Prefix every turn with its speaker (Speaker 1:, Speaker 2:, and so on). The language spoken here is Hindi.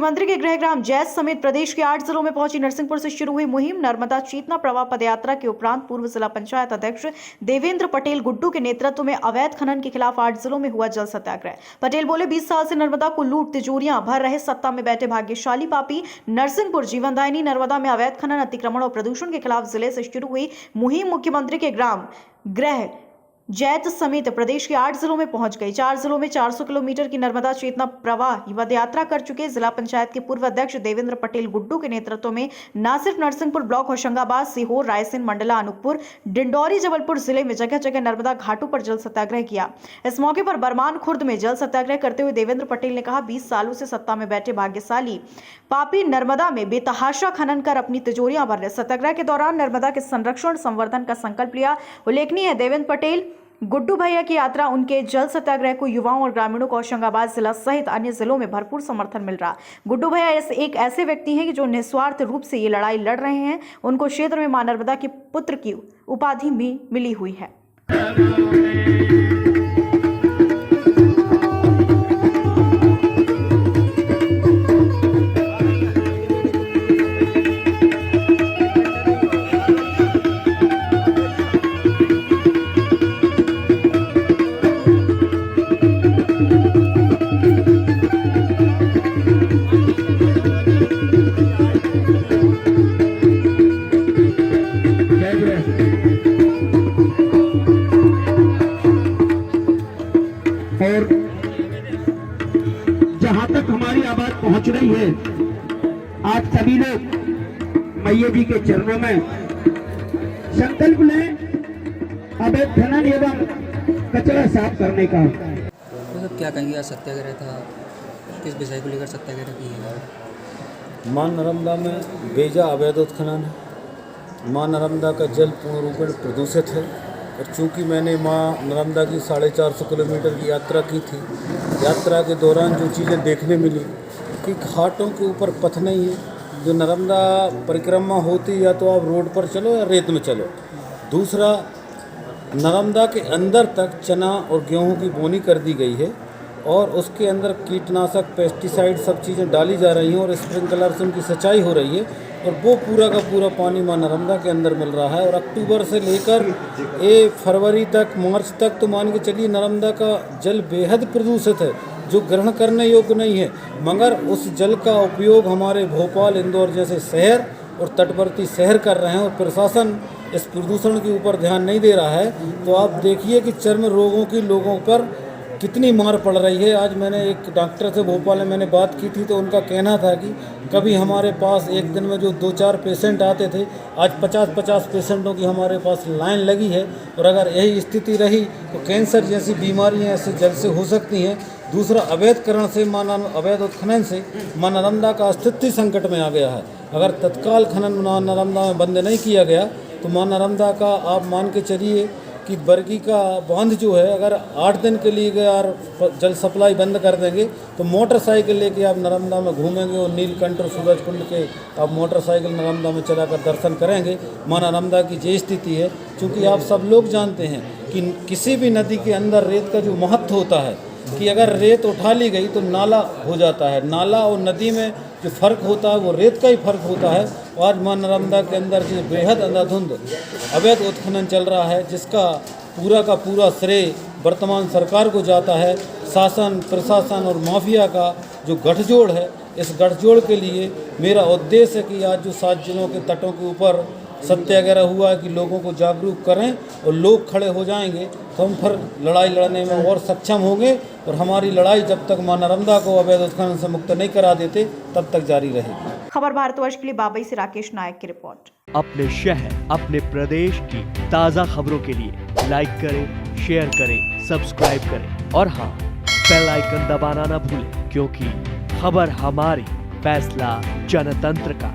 Speaker 1: मुख्यमंत्री के गृहग्राम जैत समेत प्रदेश के 8 जिलों में पहुंची नरसिंहपुर से शुरू हुई मुहिम नर्मदा चेतना प्रवाह पदयात्रा के उपरांत पूर्व जिला पंचायत अध्यक्ष देवेंद्र पटेल गुड्डू के नेतृत्व में अवैध खनन के खिलाफ 8 जिलों में हुआ जल सत्याग्रह। पटेल बोले, 20 साल से नर्मदा को लूट तिजोरियां भर रहे सत्ता में बैठे भाग्यशाली पापी नरसिंहपुर जीवनदायिनी नर्मदा में अवैध खनन, अतिक्रमण और प्रदूषण के खिलाफ जिले से शुरू हुई मुहिम मुख्यमंत्री के ग्राम गृह जैत समेत प्रदेश के 8 जिलों में पहुंच गई। 4 जिलों में 400 किलोमीटर की नर्मदा चेतना प्रवाह पदयात्रा कर चुके जिला पंचायत के पूर्व अध्यक्ष देवेंद्र पटेल गुड्डू के नेतृत्व में न सिर्फ नरसिंहपुर ब्लॉक, होशंगाबाद, सीहोर, रायसेन, मंडला, अनूपपुर, डिंडौरी, जबलपुर जिले में जगह जगह नर्मदा घाटों पर जल सत्याग्रह किया। इस मौके पर बरमान खुर्द में जल सत्याग्रह करते हुए देवेंद्र पटेल ने कहा, 20 सालों से सत्ता में बैठे भाग्यशाली पापी नर्मदा में बेतहाशा खनन कर अपनी तिजोरियां भर रहे। सत्याग्रह के दौरान नर्मदा के संरक्षण संवर्धन का संकल्प लिया। उल्लेखनीय है, देवेंद्र पटेल गुड्डू भैया की यात्रा, उनके जल सत्याग्रह को युवाओं और ग्रामीणों को होशंगाबाद जिला सहित अन्य जिलों में भरपूर समर्थन मिल रहा। गुड्डू भैया एक ऐसे व्यक्ति हैं कि जो निस्वार्थ रूप से ये लड़ाई लड़ रहे हैं। उनको क्षेत्र में मां नर्मदा के पुत्र की उपाधि भी मिली हुई है।
Speaker 2: और जहां तक हमारी आवाज पहुंच रही है, आज सभी लोग मैया जी के चरणों में संकल्प लें अवैध खनन एवं कचरा साफ करने का।
Speaker 3: तो क्या कहेंगे, आज सत्याग्रह था, किस विषय को लेकर सत्याग्रह किया है?
Speaker 4: मां नर्मदा में बेजा अवैध उत्खनन है। मां नर्मदा का जल पूर्ण रूप में प्रदूषित है और चूंकि मैंने मां नर्मदा की 450 किलोमीटर की यात्रा की थी, यात्रा के दौरान जो चीज़ें देखने मिली कि घाटों के ऊपर पथ नहीं है। जो नर्मदा परिक्रमा होती, या तो आप रोड पर चलो या रेत में चलो। दूसरा, नर्मदा के अंदर तक चना और गेहूं की बोनी कर दी गई है और उसके अंदर कीटनाशक, पेस्टिसाइड सब चीज़ें डाली जा रही हैं और स्प्रिंकलर से उनकी सिंचाई हो रही है और वो पूरा का पूरा पानी मां नर्मदा के अंदर मिल रहा है। और अक्टूबर से लेकर फरवरी तक, मार्च तक तो मान के चलिए नर्मदा का जल बेहद प्रदूषित है, जो ग्रहण करने योग्य नहीं है। मगर उस जल का उपयोग हमारे भोपाल, इंदौर जैसे शहर और तटवर्ती शहर कर रहे हैं और प्रशासन इस प्रदूषण के ऊपर ध्यान नहीं दे रहा है। तो आप देखिए कि चर्म रोगों की लोगों पर कितनी मार पड़ रही है। आज मैंने एक डॉक्टर से भोपाल में मैंने बात की थी, तो उनका कहना था कि कभी हमारे पास एक दिन में जो 2-4 पेशेंट आते थे, आज 50-50 पेशेंटों की हमारे पास लाइन लगी है। और अगर यही स्थिति रही तो कैंसर जैसी बीमारियां ऐसे जल से हो सकती हैं। दूसरा, अवैधकरण से अवैध उत्खनन से मां नर्मदा का अस्तित्व संकट में आ गया है। अगर तत्काल खनन मां नर्मदा में बंद नहीं किया गया तो मां नर्मदा का आप मान के चलिए कि बरगी का बांध जो है, अगर 8 दिन के लिए अगर जल सप्लाई बंद कर देंगे तो मोटरसाइकिल लेके आप नर्मदा में घूमेंगे और नीलकंठ और सूरजकुंड के आप मोटरसाइकिल नर्मदा में चलाकर दर्शन करेंगे। मां नर्मदा की ये स्थिति है। क्योंकि आप सब लोग जानते हैं कि किसी भी नदी के अंदर रेत का जो महत्व होता है कि अगर रेत उठा ली गई तो नाला हो जाता है। नाला और नदी में जो फ़र्क होता है वो रेत का ही फ़र्क होता है। आज मां नर्मदा के अंदर जो बेहद अंधाधुंध अवैध उत्खनन चल रहा है, जिसका पूरा का पूरा श्रेय वर्तमान सरकार को जाता है। शासन, प्रशासन और माफिया का जो गठजोड़ है, इस गठजोड़ के लिए मेरा उद्देश्य है कि आज जो 7 जिलों के तटों के ऊपर सत्याग्रह हुआ है कि लोगों को जागरूक करें और लोग खड़े हो जाएंगे तो हम फिर लड़ाई लड़ने में और सक्षम होंगे। और हमारी लड़ाई जब तक मां नर्मदा को अवैध उत्खनन से मुक्त नहीं करा देते तब तक जारी रहेगी।
Speaker 1: खबर भारतवर्ष के लिए बाबई से राकेश नायक की रिपोर्ट।
Speaker 5: अपने शहर, अपने प्रदेश की ताज़ा खबरों के लिए लाइक करें, शेयर करें, सब्सक्राइब करें और हाँ, बेल आइकन दबाना ना भूलें, क्योंकि खबर हमारी, फैसला जनतंत्र का।